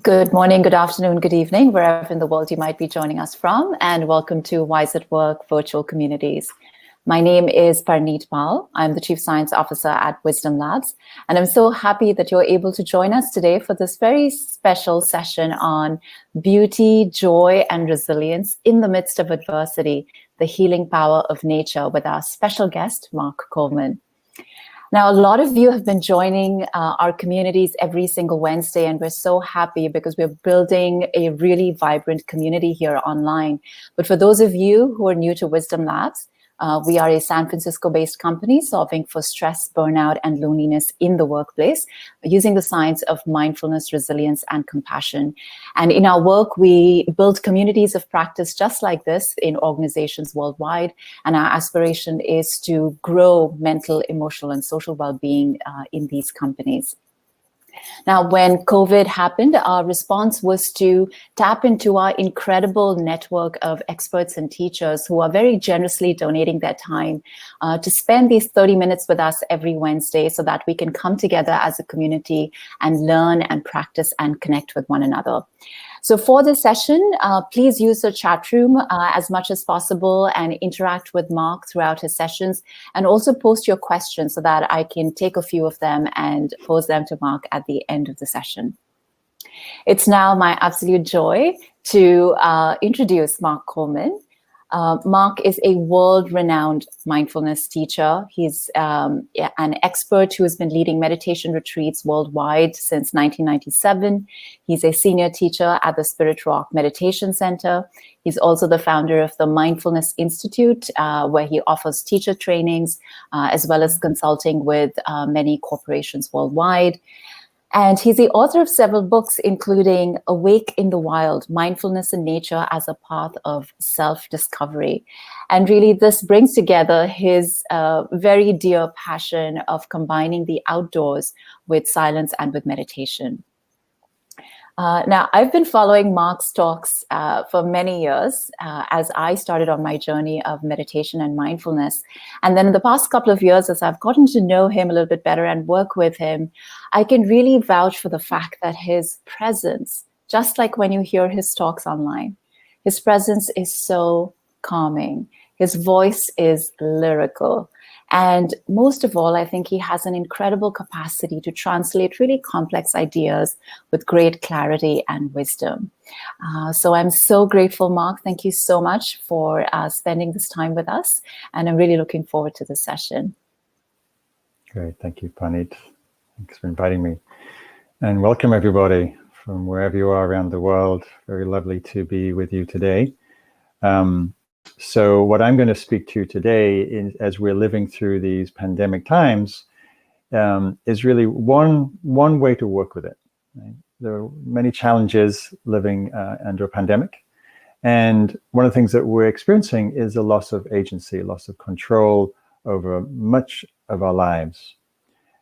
Good morning, good afternoon, good evening, wherever in the world you might be joining us from, and welcome to Wise at Work virtual communities. My name is Parneet Pal. I'm the Chief Science Officer at Wisdom Labs, and I'm so happy that you're able to join us today for this very special session on beauty, joy, and resilience in the midst of adversity, the healing power of nature, with our special guest, Mark Coleman. Now, a lot of you have been joining our communities every single Wednesday, and we're so happy because we're building a really vibrant community here online. But for those of you who are new to Wisdom Labs, we are a San Francisco-based company solving for stress, burnout, and loneliness in the workplace using the science of mindfulness, resilience, and compassion. And in our work, we build communities of practice just like this in organizations worldwide. And our aspiration is to grow mental, emotional, and social well-being in these companies. Now, when COVID happened, our response was to tap into our incredible network of experts and teachers who are very generously donating their time to spend these 30 minutes with us every Wednesday so that we can come together as a community and learn and practice and connect with one another. So for this session, please use the chat room as much as possible and interact with Mark throughout his sessions, and also post your questions so that I can take a few of them and pose them to Mark at the end of the session. It's now my absolute joy to introduce Mark Coleman. Mark is a world-renowned mindfulness teacher. He's an expert who has been leading meditation retreats worldwide since 1997. He's a senior teacher at the Spirit Rock Meditation Center. He's also the founder of the Mindfulness Institute, where he offers teacher trainings, as well as consulting with many corporations worldwide. And he's the author of several books, including Awake in the Wild, Mindfulness in Nature as a Path of Self-Discovery. And really, this brings together his very dear passion of combining the outdoors with silence and with meditation. Now, I've been following Mark's talks for many years as I started on my journey of meditation and mindfulness. And then in the past couple of years, as I've gotten to know him a little bit better and work with him, I can really vouch for the fact that his presence, just like when you hear his talks online, his presence is so calming. His voice is lyrical. And most of all, I think he has an incredible capacity to translate really complex ideas with great clarity and wisdom. So I'm so grateful, Mark. Thank you so much for spending this time with us. And I'm really looking forward to this session. Great. Thank you, Paneet. Thanks for inviting me. And welcome, everybody, from wherever you are around the world. Very lovely to be with you today. So what I'm going to speak to today, as we're living through these pandemic times, is really one way to work with it. Right? There are many challenges living under a pandemic. And one of the things that we're experiencing is a loss of agency, loss of control over much of our lives.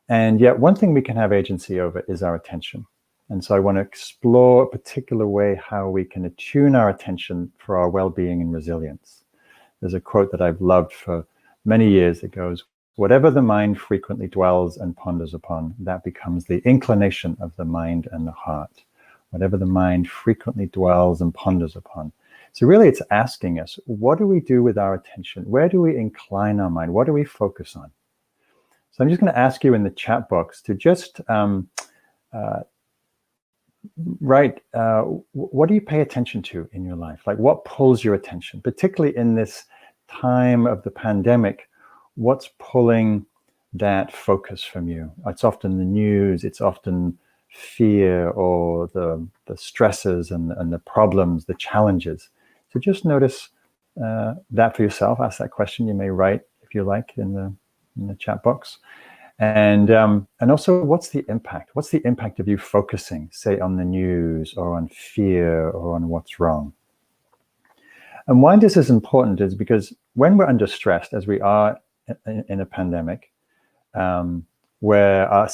And yet one thing we can have agency over is our attention. And so I want to explore a particular way how we can attune our attention for our well-being and resilience. There's a quote that I've loved for many years that goes, "Whatever the mind frequently dwells and ponders upon, that becomes the inclination of the mind and the heart." Whatever the mind frequently dwells and ponders upon. So really it's asking us, what do we do with our attention? Where do we incline our mind? What do we focus on? So I'm just going to ask you in the chat box to just write, what do you pay attention to in your life? Like, what pulls your attention, particularly in this time of the pandemic? What's pulling that focus from you? It's often the news, it's often fear or the stresses and the problems, the challenges. So just notice that for yourself. Ask that question. You may write, if you like, in the chat box. And also, what's the impact? What's the impact of you focusing, say, on the news or on fear or on what's wrong? And why this is important is because when we're under stress, as we are in a pandemic, where our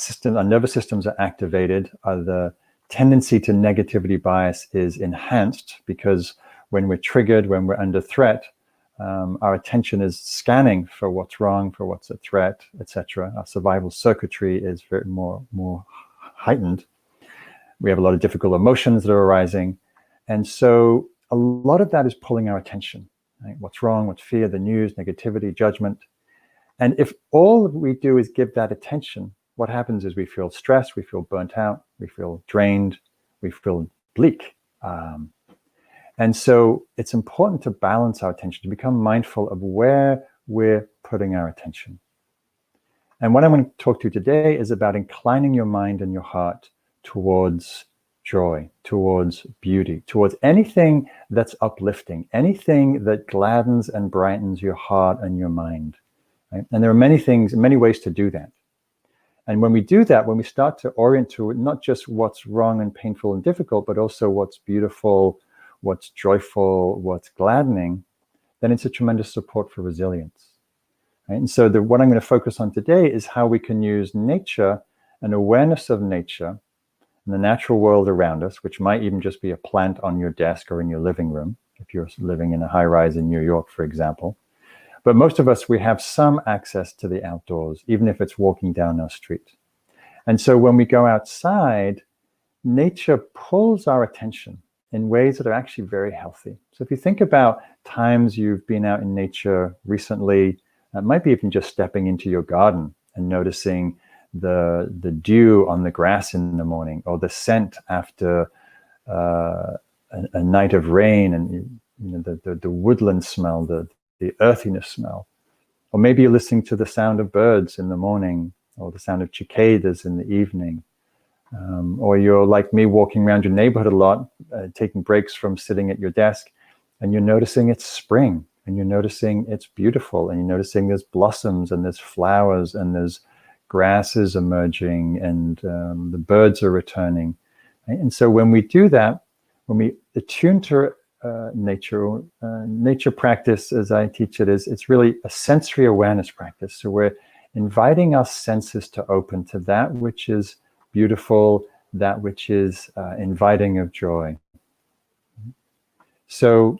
nervous systems are activated, the tendency to negativity bias is enhanced, because when we're triggered, when we're under threat, our attention is scanning for what's wrong, for what's a threat, etc. Our survival circuitry is very more heightened. We have a lot of difficult emotions that are arising. And so a lot of that is pulling our attention, right? What's wrong, what's fear, the news, negativity, judgment. And if all we do is give that attention, what happens is we feel stressed, we feel burnt out, we feel drained, we feel bleak. And so it's important to balance our attention, to become mindful of where we're putting our attention. And what I'm going to talk to you today is about inclining your mind and your heart towards joy, towards beauty, towards anything that's uplifting, anything that gladdens and brightens your heart and your mind. Right? And there are many things, many ways to do that. And when we do that, when we start to orient to not just what's wrong and painful and difficult, but also what's beautiful, what's joyful, what's gladdening, then it's a tremendous support for resilience. Right? And so what I'm going to focus on today is how we can use nature and awareness of nature and the natural world around us, which might even just be a plant on your desk or in your living room, if you're living in a high-rise in New York, for example. But most of us, we have some access to the outdoors, even if it's walking down our street. And so when we go outside, nature pulls our attention in ways that are actually very healthy. So if you think about times you've been out in nature recently, it might be even just stepping into your garden and noticing the dew on the grass in the morning, or the scent after a night of rain, and the woodland smell, the earthiness smell. Or maybe you're listening to the sound of birds in the morning, or the sound of cicadas in the evening. Or you're like me, walking around your neighborhood a lot, taking breaks from sitting at your desk, and you're noticing it's spring, and you're noticing it's beautiful, and you're noticing there's blossoms and there's flowers and there's grasses emerging, and the birds are returning. Right? And so when we do that, when we attune to nature practice, as I teach it, it's really a sensory awareness practice. So we're inviting our senses to open to that which is beautiful, that which is inviting of joy. So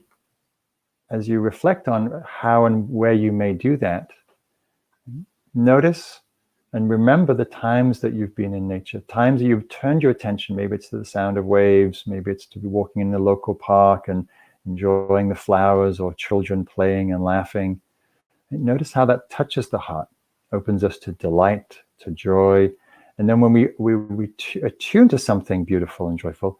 as you reflect on how and where you may do that, notice and remember the times that you've been in nature, times that you've turned your attention. Maybe it's to the sound of waves, maybe it's to be walking in the local park and enjoying the flowers, or children playing and laughing. And notice how that touches the heart, opens us to delight, to joy. And then when we attune to something beautiful and joyful,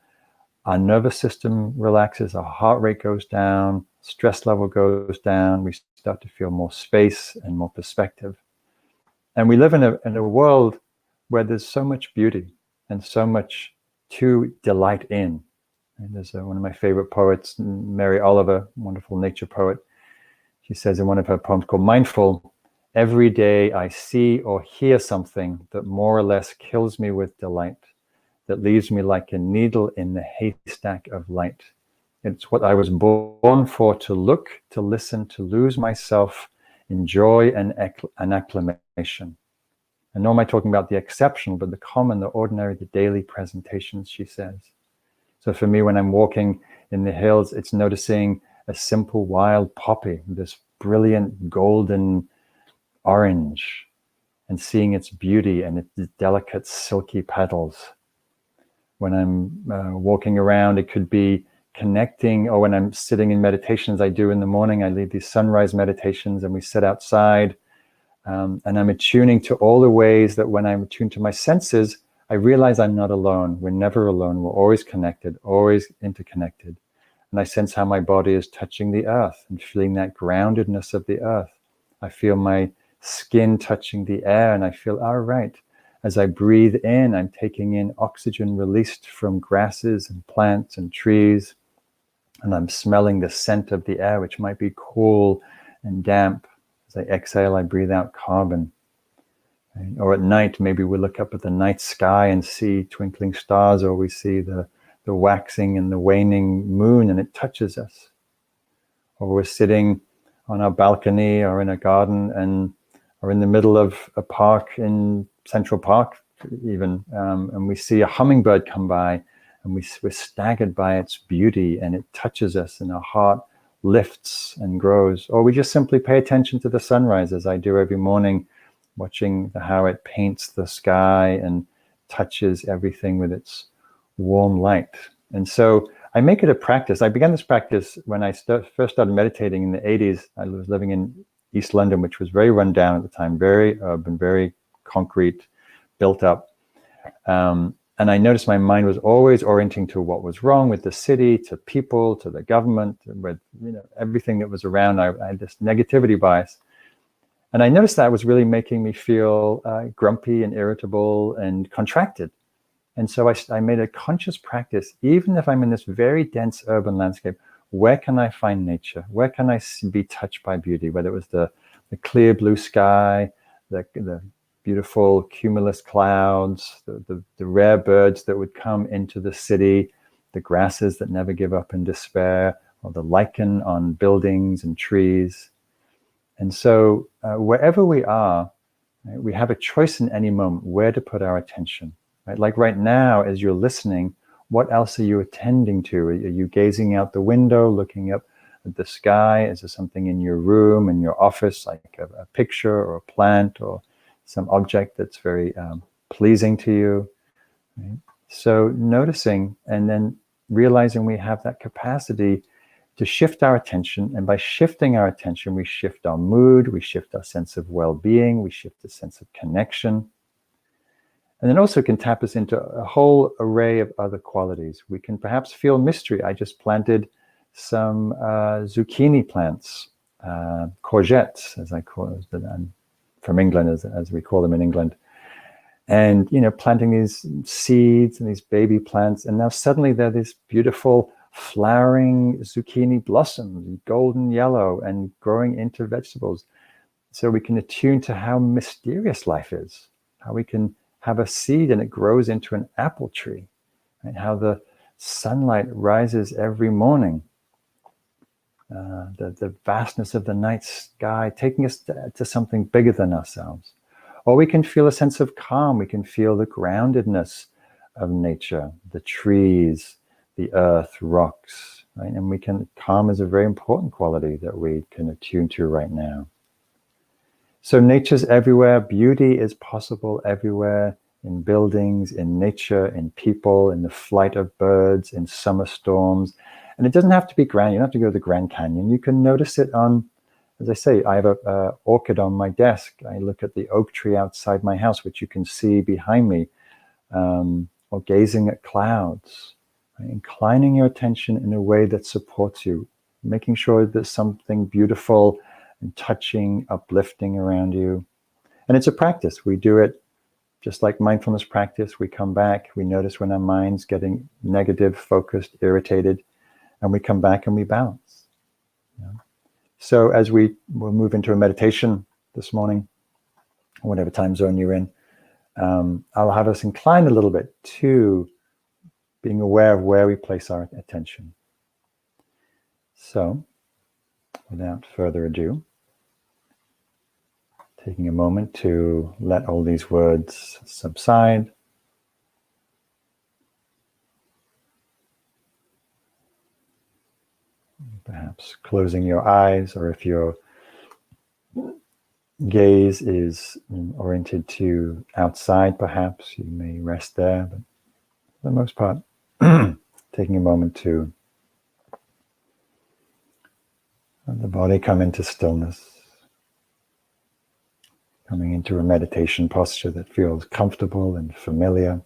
our nervous system relaxes, our heart rate goes down, stress level goes down, we start to feel more space and more perspective. And we live in a world where there's so much beauty and so much to delight in. And there's one of my favorite poets, Mary Oliver, wonderful nature poet. She says in one of her poems called Mindful, "Every day I see or hear something that more or less kills me with delight, that leaves me like a needle in the haystack of light. It's what I was born for, to look, to listen, to lose myself in joy and acclamation." And nor am I talking about the exceptional, but the common, the ordinary, the daily presentations, she says. So for me, when I'm walking in the hills, it's noticing a simple wild poppy, this brilliant golden orange, and seeing its beauty and its delicate silky petals. When I'm walking around, it could be connecting, or when I'm sitting in meditations I do in the morning, I lead these sunrise meditations and we sit outside, and I'm attuning to all the ways that when I'm attuned to my senses, I realize I'm not alone. We're never alone. We're always connected, always interconnected. And I sense how my body is touching the earth and feeling that groundedness of the earth. I feel my skin touching the air, and I feel, all right. As I breathe in, I'm taking in oxygen released from grasses and plants and trees. And I'm smelling the scent of the air, which might be cool and damp. As I exhale, I breathe out carbon. Right? Or at night, maybe we look up at the night sky and see twinkling stars, or we see the waxing and the waning moon, and it touches us. Or we're sitting on our balcony or in a garden or in the middle of a park, in Central Park even, and we see a hummingbird come by, and we're staggered by its beauty, and it touches us, and our heart lifts and grows. Or we just simply pay attention to the sunrise, as I do every morning, watching how it paints the sky and touches everything with its warm light. And so I make it a practice. I began this practice when I first started meditating in the 80s. I was living in East London, which was very run down at the time, very urban, very concrete, built up. And I noticed my mind was always orienting to what was wrong with the city, to people, to the government, with everything that was around. I had this negativity bias. And I noticed that was really making me feel grumpy and irritable and contracted. And so I made a conscious practice, even if I'm in this very dense urban landscape, where can I find nature? Where can I be touched by beauty? Whether it was the clear blue sky, the beautiful cumulus clouds, the rare birds that would come into the city, the grasses that never give up in despair, or the lichen on buildings and trees. And so wherever we are, right, we have a choice in any moment where to put our attention. Right? Like right now, as you're listening, what else are you attending to? Are you gazing out the window, looking up at the sky? Is there something in your room, in your office, like a picture or a plant or some object that's very pleasing to you? Right? So noticing and then realizing we have that capacity to shift our attention. And by shifting our attention, we shift our mood, we shift our sense of well-being, we shift the sense of connection. And then also can tap us into a whole array of other qualities. We can perhaps feel mystery. I just planted some zucchini plants, courgettes, as I call it, from England, as we call them in England. And, planting these seeds and these baby plants. And now suddenly they're this beautiful flowering zucchini blossoms, golden yellow, and growing into vegetables. So we can attune to how mysterious life is, how we can have a seed and it grows into an apple tree, and how the sunlight rises every morning, the vastness of the night sky taking us to something bigger than ourselves. Or we can feel a sense of calm. We can feel the groundedness of nature, the trees, the earth, rocks, right? And calm is a very important quality that we can attune to right now. So nature's everywhere. Beauty is possible everywhere, in buildings, in nature, in people, in the flight of birds, in summer storms. And it doesn't have to be grand. You don't have to go to the Grand Canyon. You can notice it on, as I say, I have an orchid on my desk. I look at the oak tree outside my house, which you can see behind me, or gazing at clouds. Right? Inclining your attention in a way that supports you, making sure there's something beautiful and touching, uplifting around you. And it's a practice. We do it just like mindfulness practice. We come back, we notice when our mind's getting negative, focused, irritated, and we come back and we balance. So as we will move into a meditation this morning, whatever time zone you're in, I'll have us incline a little bit to being aware of where we place our attention. So, without further ado, taking a moment to let all these words subside. Perhaps closing your eyes, or if your gaze is oriented to outside, perhaps you may rest there, but for the most part, taking a moment to let the body come into stillness, coming into a meditation posture that feels comfortable and familiar.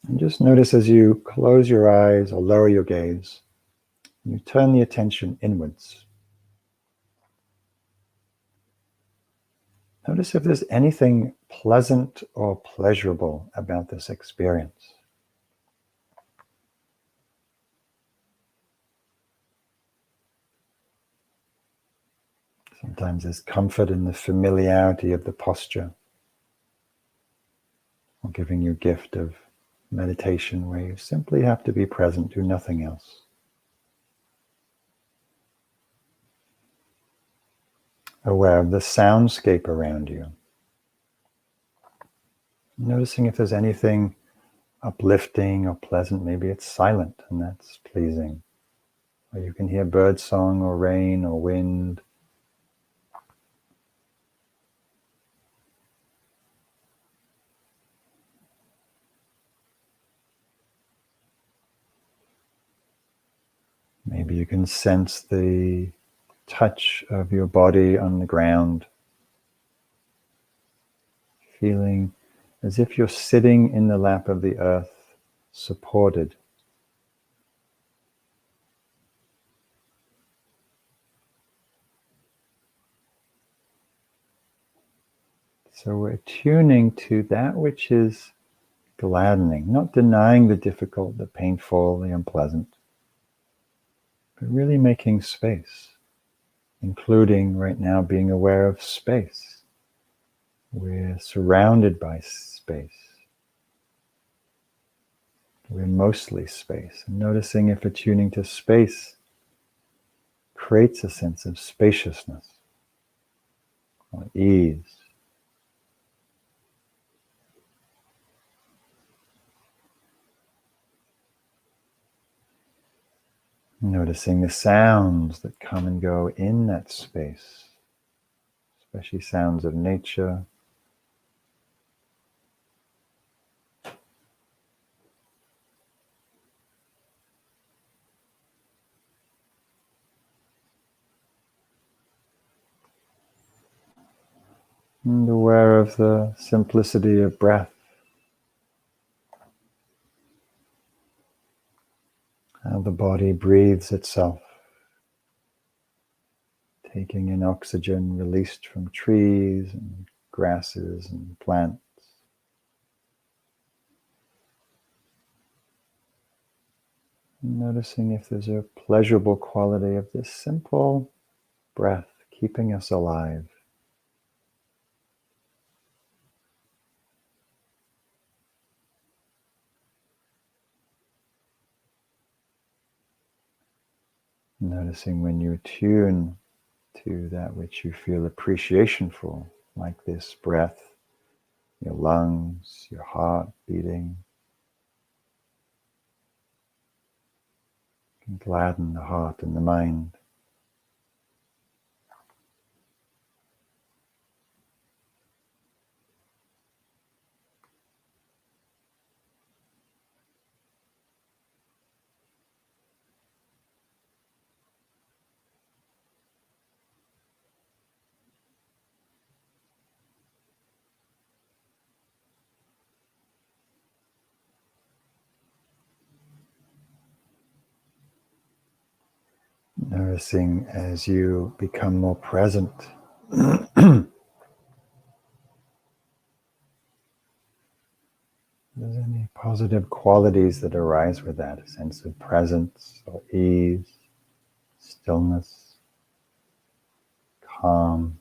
And just notice as you close your eyes or lower your gaze, you turn the attention inwards. Notice if there's anything pleasant or pleasurable about this experience. Sometimes there's comfort in the familiarity of the posture, or giving you a gift of meditation where you simply have to be present, do nothing else. Aware of the soundscape around you. Noticing if there's anything uplifting or pleasant. Maybe it's silent and that's pleasing. or you can hear bird song or rain or wind. Maybe you can sense the touch of your body on the ground, feeling as if you're sitting in the lap of the earth, supported. So we're tuning to that which is gladdening, not denying the difficult, the painful, the unpleasant, but really making space, including right now being aware of space. We're surrounded by space. We're mostly space. And noticing if attuning to space creates a sense of spaciousness or ease. Noticing the sounds that come and go in that space, especially sounds of nature. And aware of the simplicity of breath. How the body breathes itself, taking in oxygen released from trees and grasses and plants. Noticing if there's a pleasurable quality of this simple breath keeping us alive. Noticing when you attune to that which you feel appreciation for, like this breath, your lungs, your heart beating, can gladden the heart and the mind. Noticing as you become more present. There's any positive qualities that arise with that, a sense of presence or ease, stillness, calm,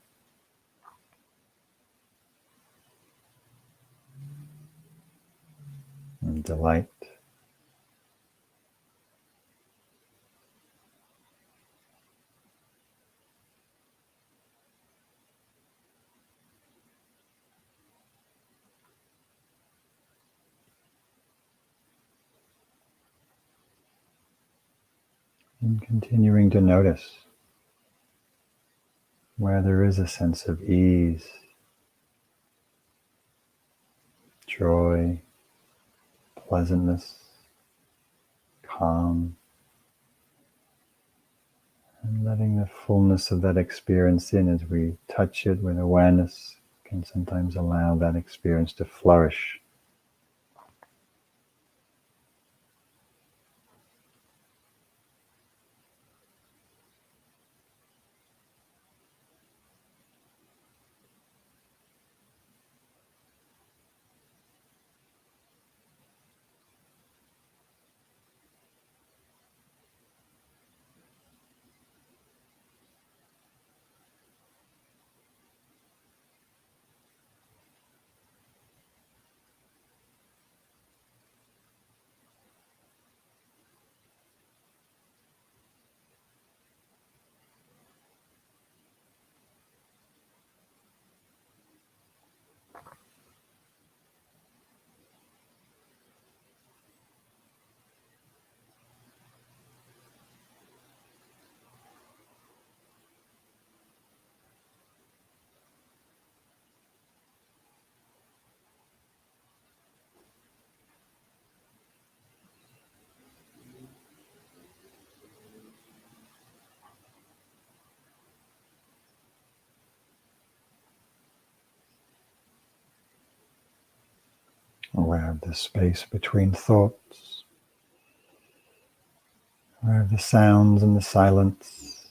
and delight. And continuing to notice where there is a sense of ease, joy, pleasantness, calm, and letting the fullness of that experience in as we touch it with awareness can sometimes allow that experience to flourish. Aware of the space between thoughts. Aware of the sounds and the silence.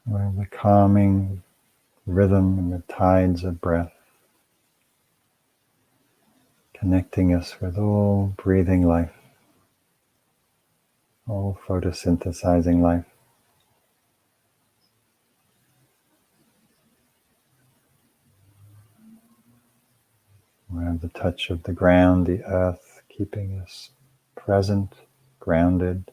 Aware of the calming rhythm and the tides of breath, connecting us with all breathing life, all photosynthesizing life. Aware of the touch of the ground, the earth, keeping us present, grounded.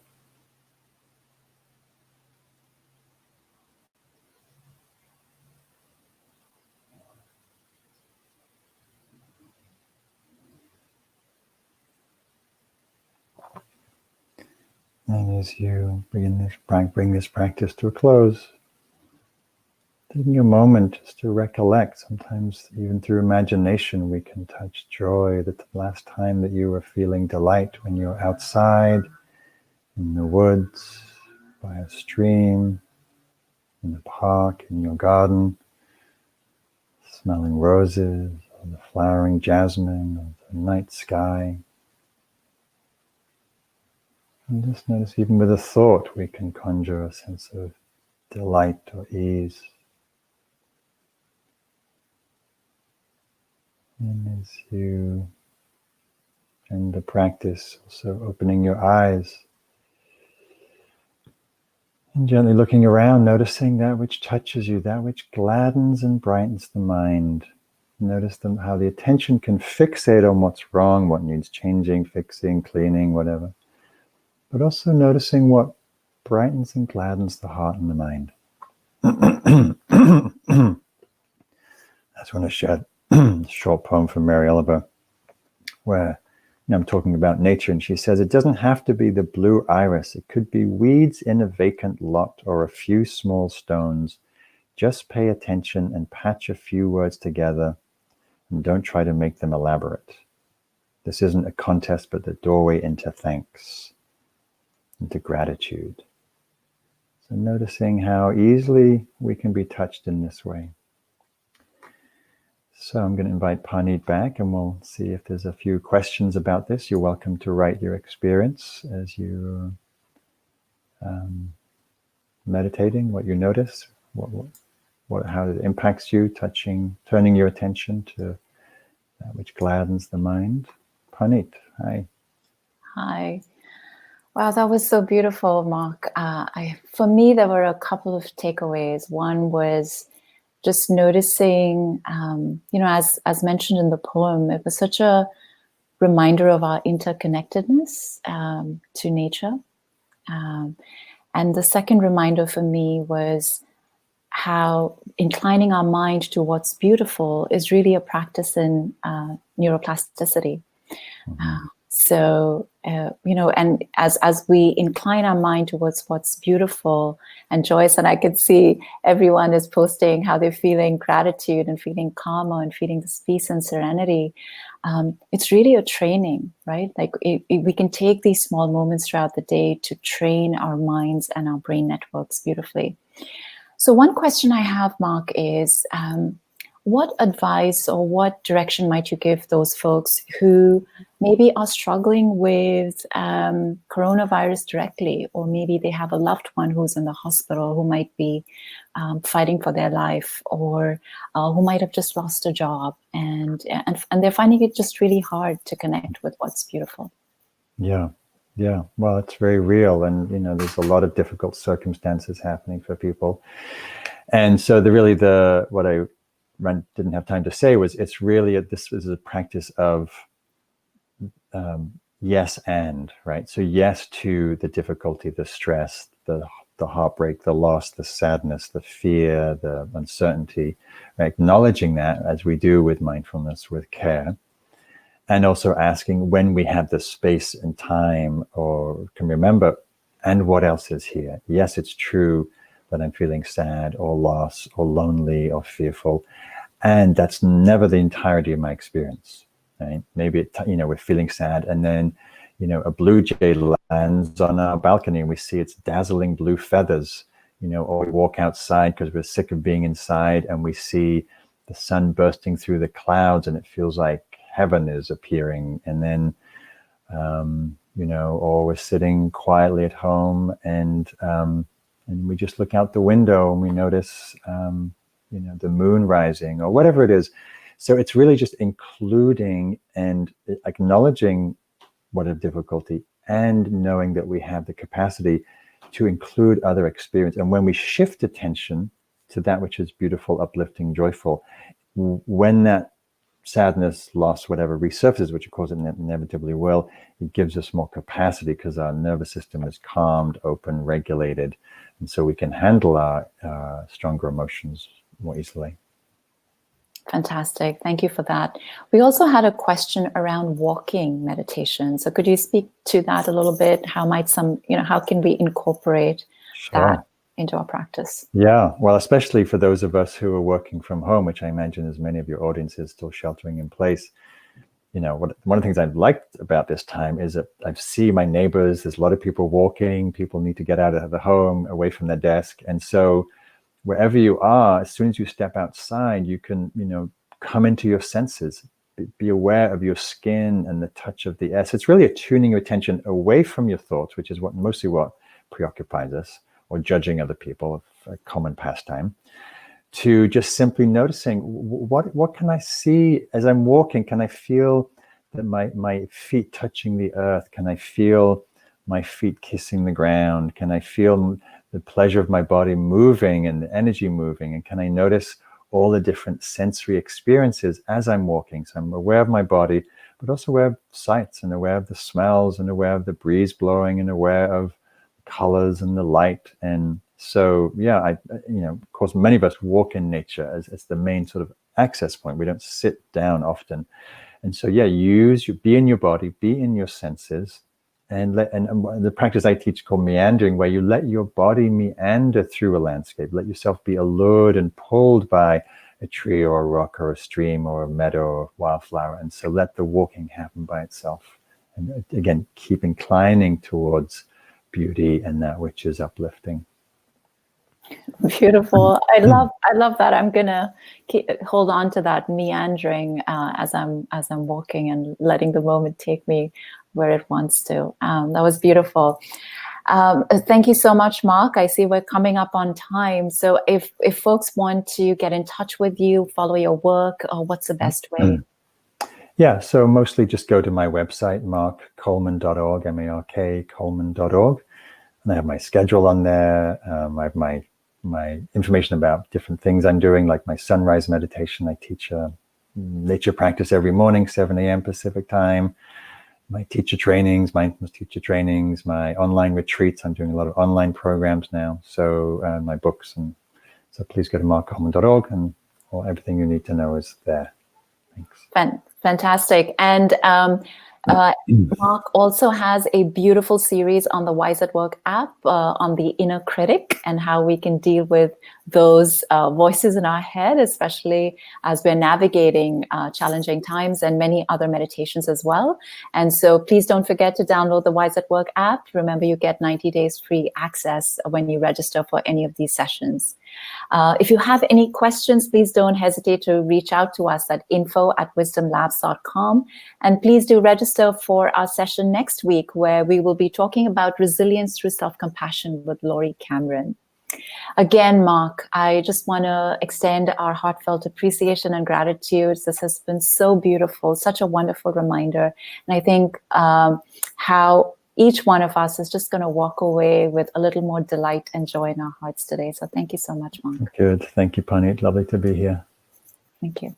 And as you bring this practice to a close, taking a moment just to recollect, sometimes even through imagination, we can touch joy. The last time that you were feeling delight when you were outside, in the woods, by a stream, in the park, in your garden, smelling roses, or the flowering jasmine, or the night sky. And just notice, even with a thought, we can conjure a sense of delight or ease. And as you end the practice, also opening your eyes and gently looking around, noticing that which touches you, that which gladdens and brightens the mind. Notice how the attention can fixate on what's wrong, what needs changing, fixing, cleaning, whatever. But also noticing what brightens and gladdens the heart and the mind. I just want to share a short poem from Mary Oliver, where I'm talking about nature, and she says, it doesn't have to be the blue iris. It could be weeds in a vacant lot or a few small stones. Just pay attention and patch a few words together, and don't try to make them elaborate. This isn't a contest, but the doorway into thanks, into gratitude. So noticing how easily we can be touched in this way. So I'm going to invite Parneet back, and we'll see if there's a few questions about this. You're welcome to write your experience as you're meditating, what you notice, how it impacts you, turning your attention to that which gladdens the mind. Parneet, hi. Hi. Wow, that was so beautiful, Mark. For me, there were a couple of takeaways. One was just noticing, as mentioned in the poem, it was such a reminder of our interconnectedness to nature. And the second reminder for me was how inclining our mind to what's beautiful is really a practice in neuroplasticity. Mm-hmm. And as we incline our mind towards what's beautiful and joyous, and I could see everyone is posting how they're feeling gratitude and feeling calmer and feeling this peace and serenity. It's really a training, right? Like we can take these small moments throughout the day to train our minds and our brain networks beautifully. So one question I have, Mark, is what advice or what direction might you give those folks who maybe are struggling with coronavirus directly, or maybe they have a loved one who's in the hospital who might be fighting for their life, or who might have just lost a job, and they're finding it just really hard to connect with what's beautiful? Yeah. Well, it's very real, and there's a lot of difficult circumstances happening for people, and so what I didn't have time to say was this is a practice of yes and, right? So yes to the difficulty, the stress, the heartbreak, the loss, the sadness, the fear, the uncertainty, right? Acknowledging that as we do with mindfulness, with care, and also asking when we have the space and time or can remember, and what else is here? Yes, it's true that I'm feeling sad or lost or lonely or fearful. And that's never the entirety of my experience. Right? Maybe we're feeling sad, and then a blue jay lands on our balcony and we see its dazzling blue feathers, or we walk outside because we're sick of being inside and we see the sun bursting through the clouds and it feels like heaven is appearing. And then, or we're sitting quietly at home and we just look out the window and we notice, the moon rising or whatever it is. So it's really just including and acknowledging what a difficulty and knowing that we have the capacity to include other experience. And when we shift attention to that which is beautiful, uplifting, joyful, when that sadness, loss, whatever resurfaces, which of course it inevitably will, it gives us more capacity because our nervous system is calmed, open, regulated. And so we can handle our stronger emotions more easily. Fantastic. Thank you for that. We also had a question around walking meditation. So could you speak to that a little bit? How might how can we incorporate that into our practice? Yeah, well, especially for those of us who are working from home, which I imagine as many of your audience is still sheltering in place. One of the things I've liked about this time is that I see my neighbors, there's a lot of people walking, people need to get out of the home, away from their desk. And so wherever you are, as soon as you step outside, you can, come into your senses, be aware of your skin and the touch of the air. So it's really attuning your attention away from your thoughts, which is mostly what preoccupies us, or judging other people, a common pastime, to just simply noticing what can I see as I'm walking? Can I feel that my feet touching the earth? Can I feel my feet kissing the ground? Can I feel the pleasure of my body moving and the energy moving? And can I notice all the different sensory experiences as I'm walking? So I'm aware of my body, but also aware of sights and aware of the smells and aware of the breeze blowing and aware of colors and the light. And so, of course, many of us walk in nature as the main sort of access point. We don't sit down often. And so, be in your body, be in your senses. And the practice I teach called meandering, where you let your body meander through a landscape, let yourself be allured and pulled by a tree or a rock or a stream or a meadow or wildflower. And so let the walking happen by itself. And again, keep inclining towards beauty and that which is uplifting. Beautiful. I love that. I'm gonna hold on to that meandering as I'm walking and letting the moment take me where it wants to. That was beautiful. Thank you so much, Mark. I see we're coming up on time. So if folks want to get in touch with you, follow your work, what's the best way? Yeah, so mostly just go to my website, markcoleman.org, M-A-R-K, Coleman.org. And I have my schedule on there. I have my information about different things I'm doing, like my sunrise meditation. I teach a nature practice every morning, 7 a.m. Pacific time. My teacher trainings, mindfulness teacher trainings, my online retreats. I'm doing a lot of online programs now. So my books. And so please go to markcoleman.org and everything you need to know is there. Thanks. Fantastic. And Mark also has a beautiful series on the Wise at Work app on the inner critic and how we can deal with those voices in our head, especially as we're navigating challenging times, and many other meditations as well. And so please don't forget to download the Wise at Work app. Remember, you get 90 days free access when you register for any of these sessions. If you have any questions, please don't hesitate to reach out to us at info@wisdomlabs.com. And please do register for our session next week, where we will be talking about resilience through self-compassion with Laurie Cameron. Again, Mark, I just want to extend our heartfelt appreciation and gratitude. This has been so beautiful, such a wonderful reminder. And I think how each one of us is just going to walk away with a little more delight and joy in our hearts today. So thank you so much, Mark. Good. Thank you, Pani. Lovely to be here. Thank you.